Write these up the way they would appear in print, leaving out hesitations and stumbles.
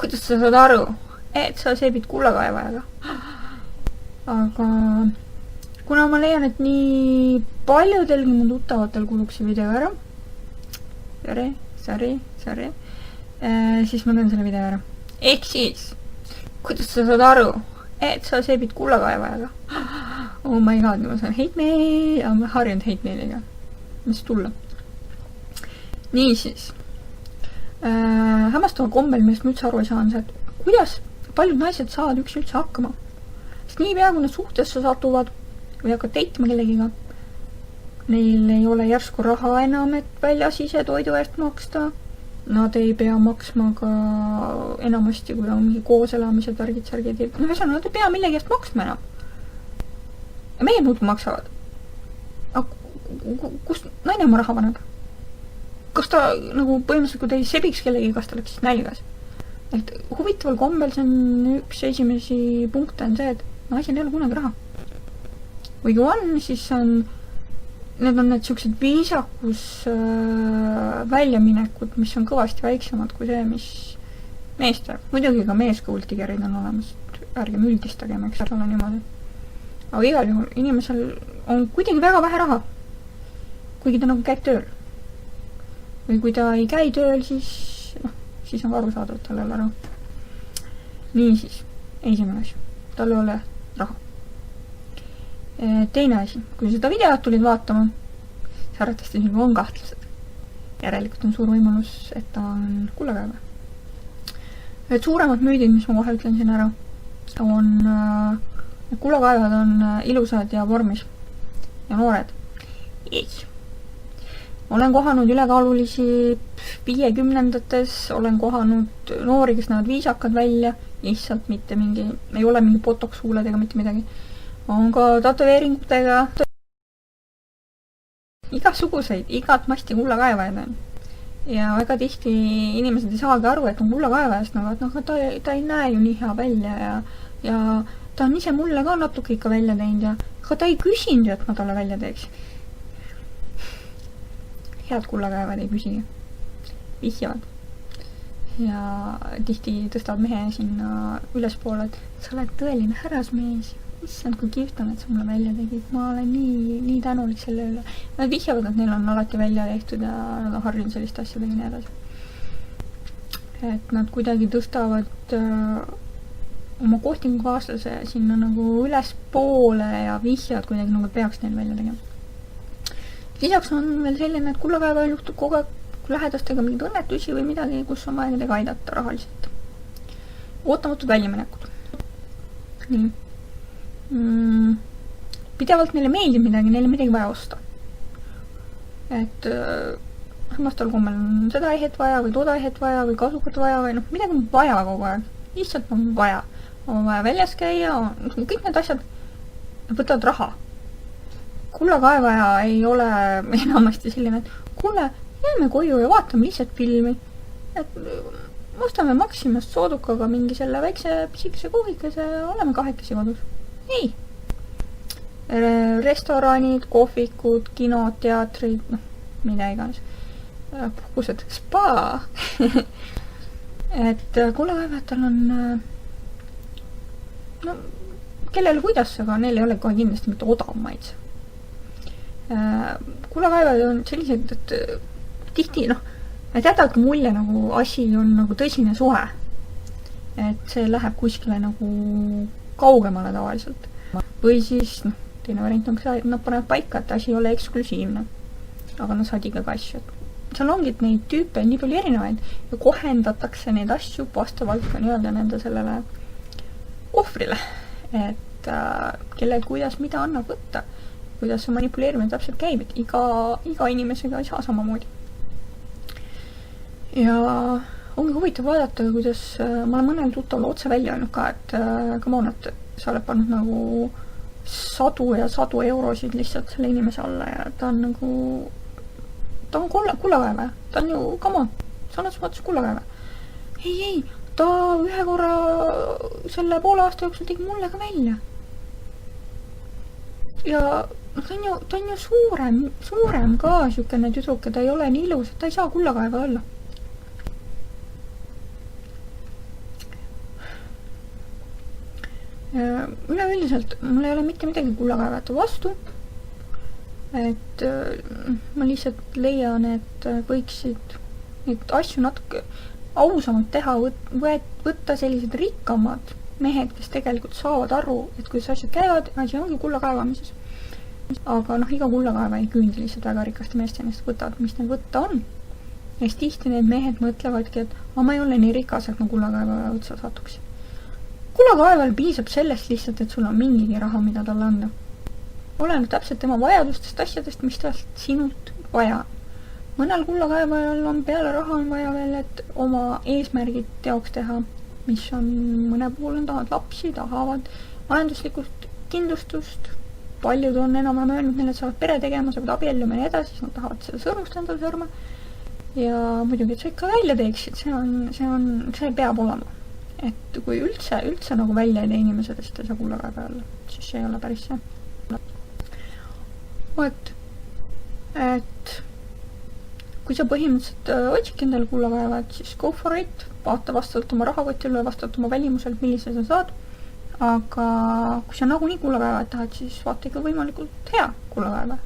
kuidas sa saad aru, et sa sebid kullakaevajaga? Aga kuna ma leian, et nii paljudelgi mu tuttavatel kuluks see video ära, sorry, siis ma teen selle video ära. Ehk siis, kuidas sa saad aru, et sa sebid kullakaevajaga? Oh my god, ma saan hate mail, ja ma harjunud hate mailiga. Mis tulla? Niisiis. Hämmastava kombel, millest ma üldse aru ei saa, on see, et kuidas paljud naised saavad üldse hakkama. Sest nii pea, kui nad suhtesse satuvad või hakkad teitima kellegiga, neil ei ole järsku raha enam, et väljas ise toidu eest maksta. Nad ei pea maksma ka enamasti, kui on mingi kooselamise targid. Ühesõnaga, nad ei pea millegi eest maksma enam. Ja mehed muudkui maksavad. Aga kust naine oma raha paneb? Kas ta nagu põhimõtteliselt, kui ta ei sebiks kellegi, kas ta läks nälgas? Et huvitaval kombel see on üks esimesi punkte on see, et naisel ei ole kunagi raha. Või kui on, siis need on need sellised viisakus väljaminekud, mis on kõvasti väiksemad kui see, mis mees teeb. Muidugi ka meeskõultikerid on olemas, ärgem üldistagem, eks ole niimoodi. Aga igal juhul inimesel on kuidagi väga vähe raha, kuigi ta nagu käib tööl. Või kui ta ei käi tööl, siis on aru saada, et tal ei ole raha. Niisiis, esimene asi, tal ei ole raha. Teine asi, kui seda videot tulid vaatama, siis arvatavasti siin on kahtlused. Järelikult on suur võimalus, et ta on kullakaeva. Et suuremad müüdid, mis ma kohe ütlen siin ära, on kullakaevad on ilusad ja vormis ja noored. Ei. Olen kohanud ülekaalulisi 50-ndates, olen kohanud noori, kes näevad viisakad välja, lihtsalt mitte mingi, ei ole mingi botox huuled ega mitte midagi. On ka tatoveeringutega igasuguseid, igat masti kullakaevaid on. Ja väga tihti inimesed ei saagi aru, et on kullakaevajast, aga ta ei näe ju nii hea välja ja ta on ise mulle ka natuke ikka välja teinud ja aga ta ei küsinud ju, et ma talle välja teeks. Head kullakaevad ei küsi. Vihjavad. Ja tihti tõstavad mehe sinna ülespoole, et sa oled tõeline härrasmees. Issand, kui kihvtan, et sa mulle välja tegid. Ma olen nii tänulik selle üle. Nad vihjavad, et neil on alati välja tehtud ja nad on harjunud sellist asjadega nii edasi. Et nad kuidagi tõstavad oma kohtingukaaslase sinna nagu ülespoole ja vihjavad kuidagi nagu peaks neil välja tegema. Lisaks on veel selline, et kullakaeval juhtub kogu aeg lähedastega mingid õnnetusi või midagi, kus on vaja nendega aidata rahaliselt. Ootamatud väljaminekud. Nii. Pidevalt neile meeldib midagi vaja osta. Et hämmastal kommel on seda ehet vaja või toda ehet vaja või kasukat vaja või midagi on vaja kogu aeg. Lihtsalt on vaja. On vaja väljas käia, kõik need asjad võtavad raha. Kullakaevaja ei ole enamasti selline, et kuule, jääme koju ja vaatame lihtsalt filmi. Et ostame Maximast soodukaga mingi selle väikse pisikese kohikese ja oleme kahekesi kodus. Ei. Restoranid, kohvikud, kinod, teatrid, mida iganes. Puhkused, spa. Et kullakaevajatel on kellele kuidas, aga neil ei ole kohe kindlasti mitte odavmaid. Kullakaevad on sellised, et tihti, et jätavadki mulje nagu asi on nagu tõsine suhe. Et see läheb kuskile nagu kaugemale tavaliselt. Või siis, teine variant on see, et nad panevad paika, et asi ei ole eksklusiivne. Aga nad saad igaga asju. Seal ongi neid tüüpe nii palju erinevaid ja kohendatakse neid asju vastavalt ka nii-öelda nende sellele ohvrile. Et kellel kuidas mida annab võtta, kuidas see manipuleerimine täpselt käib, et iga inimesega ei saa samamoodi. Ja ongi huvitav vaadata, kuidas ma olen mõnel tuttaval otse välja öelnud ka, et come on, et sa oled pannud nagu 100 eurosid lihtsalt selle inimese alla ja ta on nagu ta on kullakaevaja. Ta on ju, come on, sõnades mõttes kullakaevaja. Ei, ta ühe korra selle poole aasta jooksul tegi mulle ka välja. Ja ta on ju suurem ka siukene tüdruk ja ta ei ole nii ilus, et ta ei saa kullakaeva olla. Üleüldiselt mul ei ole mitte midagi kullakaevajate vastu, et ma lihtsalt leian, et võiksid neid asju natuke ausamalt teha, võtta sellised rikkamad mehed, kes tegelikult saavad aru, et kuidas asjad käivad, asi ongi kulla kaevamises. Aga iga kullakaeva ei küündi lihtsalt väga rikaste meesteni, sest võtavad, mis neil võtta on. Ja siis tihti need mehed mõtlevadki, et ma ei ole nii rikas, et ma kullakaeva otsa satuks. Kullakaeval piisab sellest lihtsalt, et sul on mingigi raha, mida talle anda. Oleneb täpselt tema vajadustest, asjadest, mis talt sinult vaja. Mõnel kullakaevajal on peale raha on vaja veel, et oma eesmärgid teoks teha, mis on mõne puhul on tahavad lapsi, tahavad majanduslikult kindlustust, paljud on enam-vähem öelnud neile, et saavad pere tegema, saavad abielluma ja edasi, siis nad tahavad seda sõrmust endale sõrma. Ja muidugi, et sa ikka välja teeksid, see peab olema. Et kui üldse nagu välja ei tee inimesed, siis ta ei saa kullakaeva olla, siis see ei ole päris see. Et kui sa põhimõtteliselt otsidki endale kullakaevad, siis go for it, vaata vastavalt oma rahakotile, vastavalt oma välimuselt, millise sa saad. Aga kui sa nagunii kullakaevad tahad, siis vaata ikka võimalikult hea kullakaeva.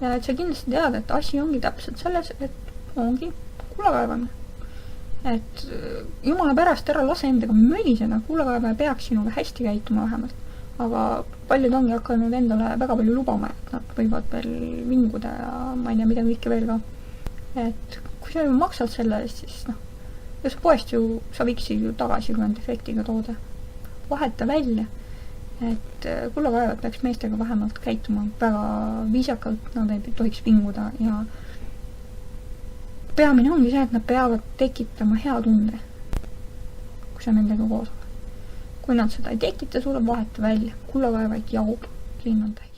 Ja et sa kindlasti tead, et asi ongi täpselt selles, et ongi kullakaevamine. Et jumala pärast ära lase endaga möliseda, kullakaeva peaks sinuga hästi käituma vähemalt. Aga paljud ongi hakanud endale väga palju lubama, et nad võivad veel vinguda ja ma ei tea, mida kõike veel ka. Et kui sa ju maksad selle eest, siis ja sa poest ju, sa võiksid ju tagasi kui on defektiga toode. Vaheta välja, et kullakaevad peaks meestega vähemalt käituma väga viisakalt, nad ei tohiks vinguda ja peamine ongi see, et nad peavad tekitama hea tunde, kui sa nendega koos oled. Kui nad seda ei tekita, sulle vaheta välja. Kullakaevaid jaub linnantäis.